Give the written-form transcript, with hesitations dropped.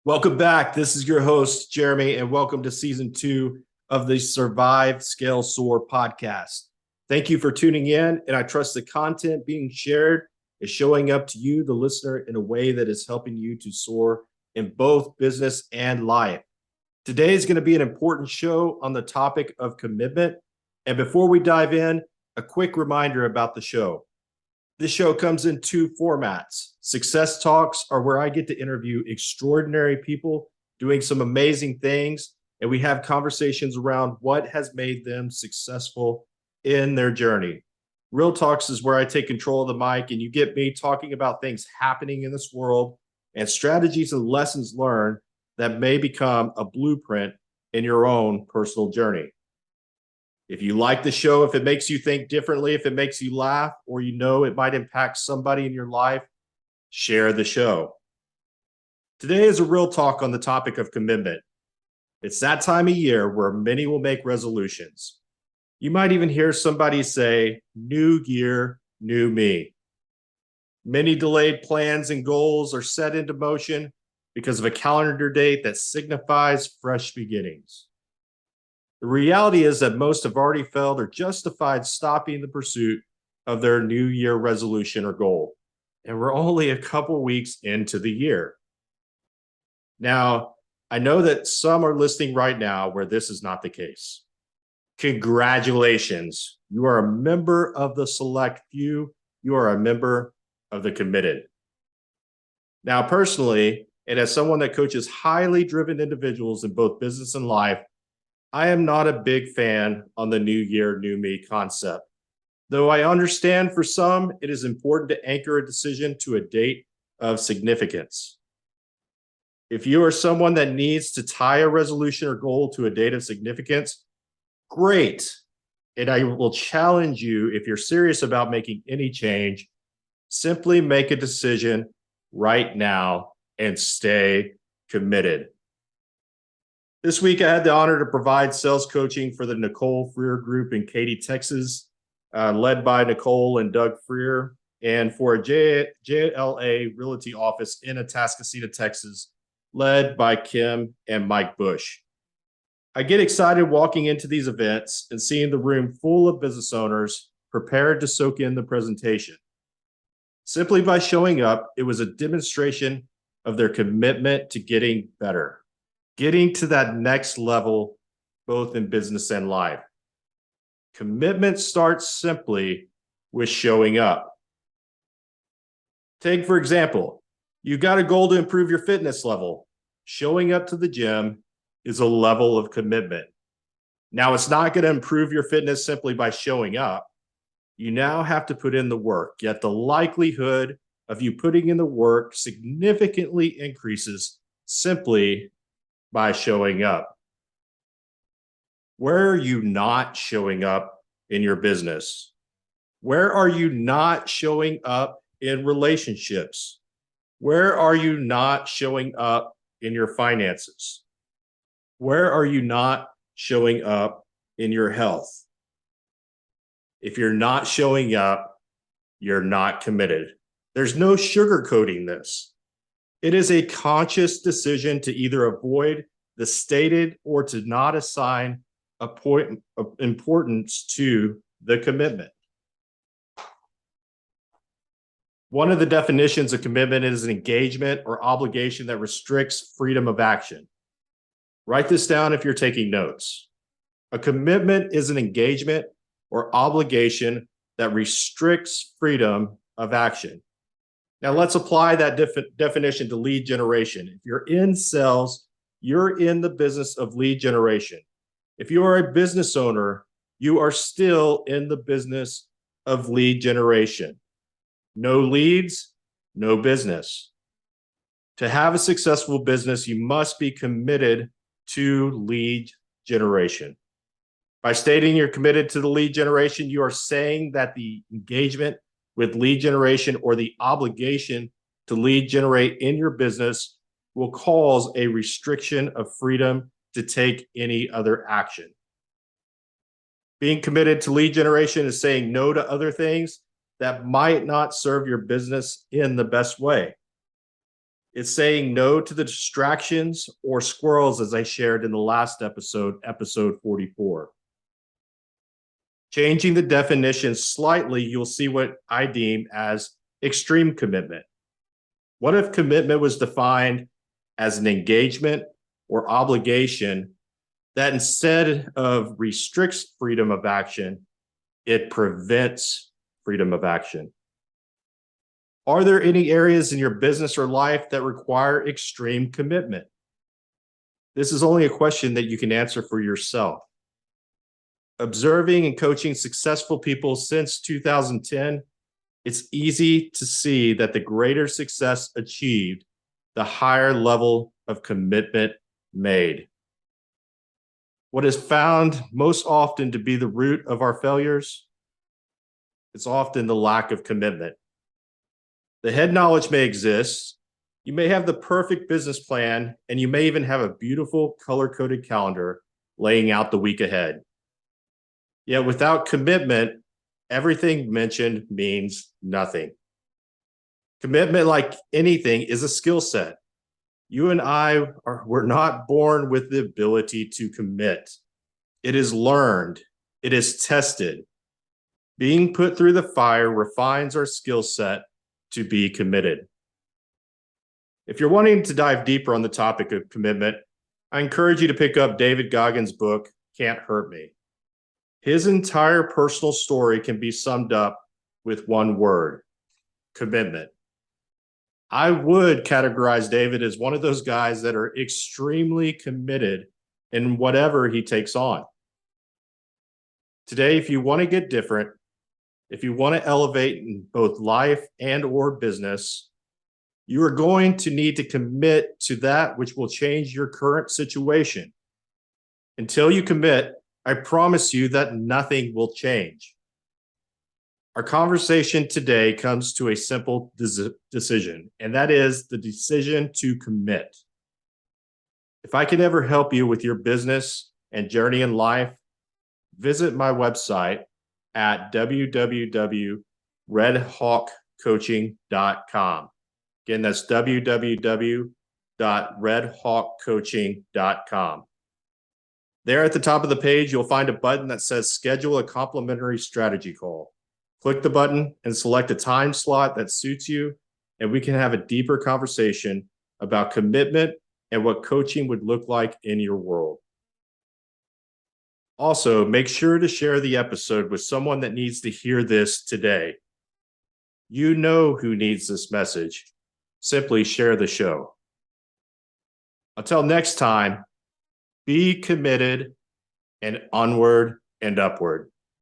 Welcome back. This is your host, Jeremy, and welcome to season 2 of the Survive, Scale, Soar podcast. Thank you for tuning in, and I trust the content being shared is showing up to you, the listener, in a way that is helping you to soar in both business and life. Today is going to be an important show on the topic of commitment. And before we dive in, a quick reminder about the show. This show comes in 2 formats. Success Talks are where I get to interview extraordinary people doing some amazing things, and we have conversations around what has made them successful in their journey. Real Talks is where I take control of the mic and you get me talking about things happening in this world and strategies and lessons learned that may become a blueprint in your own personal journey. If you like the show, if it makes you think differently, if it makes you laugh, or you know it might impact somebody in your life, share the show. Today is a real talk on the topic of commitment. It's that time of year where many will make resolutions. You might even hear somebody say, "New year, new me." Many delayed plans and goals are set into motion because of a calendar date that signifies fresh beginnings. The reality is that most have already failed or justified stopping the pursuit of their New Year resolution or goal. And we're only a couple weeks into the year. Now, I know that some are listening right now where this is not the case. Congratulations. You are a member of the select few. You are a member of the committed. Now, personally, and as someone that coaches highly driven individuals in both business and life, I am not a big fan on the new year, new me concept. Though I understand for some, it is important to anchor a decision to a date of significance. If you are someone that needs to tie a resolution or goal to a date of significance, great. And I will challenge you, if you're serious about making any change, simply make a decision right now and stay committed. This week, I had the honor to provide sales coaching for the Nicole Freer Group in Katy, Texas, led by Nicole and Doug Freer, and for a JLA Realty office in Atascocita, Texas, led by Kim and Mike Bush. I get excited walking into these events and seeing the room full of business owners prepared to soak in the presentation. Simply by showing up, it was a demonstration of their commitment to getting better. Getting to that next level, both in business and life. Commitment starts simply with showing up. Take, for example, you got a goal to improve your fitness level. Showing up to the gym is a level of commitment. Now, it's not going to improve your fitness simply by showing up. You now have to put in the work, yet the likelihood of you putting in the work significantly increases simply by showing up. Where are you not showing up in your business? Where are you not showing up in relationships? Where are you not showing up in your finances? Where are you not showing up in your health? If you're not showing up, you're not committed. There's no sugarcoating this. It is a conscious decision to either avoid the stated or to not assign a point of importance to the commitment. One of the definitions of commitment is an engagement or obligation that restricts freedom of action. Write this down if you're taking notes. A commitment is an engagement or obligation that restricts freedom of action. Now let's apply that definition to lead generation. If you're in sales, you're in the business of lead generation. If you are a business owner, you are still in the business of lead generation. No leads, no business. To have a successful business, you must be committed to lead generation. By stating you're committed to the lead generation, you are saying that the engagement with lead generation or the obligation to lead generate in your business will cause a restriction of freedom to take any other action. Being committed to lead generation is saying no to other things that might not serve your business in the best way. It's saying no to the distractions or squirrels, as I shared in the last episode, episode 44. Changing the definition slightly, you'll see what I deem as extreme commitment. What if commitment was defined as an engagement or obligation that instead of restricts freedom of action, it prevents freedom of action? Are there any areas in your business or life that require extreme commitment? This is only a question that you can answer for yourself. Observing and coaching successful people since 2010, it's easy to see that the greater success achieved, the higher level of commitment made. What is found most often to be the root of our failures? It's often the lack of commitment. The head knowledge may exist. You may have the perfect business plan, and you may even have a beautiful color-coded calendar laying out the week ahead. Yet without commitment, everything mentioned means nothing. Commitment, like anything, is a skill set. You and I were not born with the ability to commit. It is learned. It is tested. Being put through the fire refines our skill set to be committed. If you're wanting to dive deeper on the topic of commitment, I encourage you to pick up David Goggins' book, Can't Hurt Me. His entire personal story can be summed up with one word: commitment. I would categorize David as one of those guys that are extremely committed in whatever he takes on. Today, if you want to get different, if you want to elevate in both life and or business, you are going to need to commit to that which will change your current situation. Until you commit, I promise you that nothing will change. Our conversation today comes to a simple decision, and that is the decision to commit. If I can ever help you with your business and journey in life, visit my website at www.redhawkcoaching.com. Again, that's www.redhawkcoaching.com. There at the top of the page, you'll find a button that says schedule a complimentary strategy call. Click the button and select a time slot that suits you, and we can have a deeper conversation about commitment and what coaching would look like in your world. Also, make sure to share the episode with someone that needs to hear this today. You know who needs this message. Simply share the show. Until next time, be committed and onward and upward.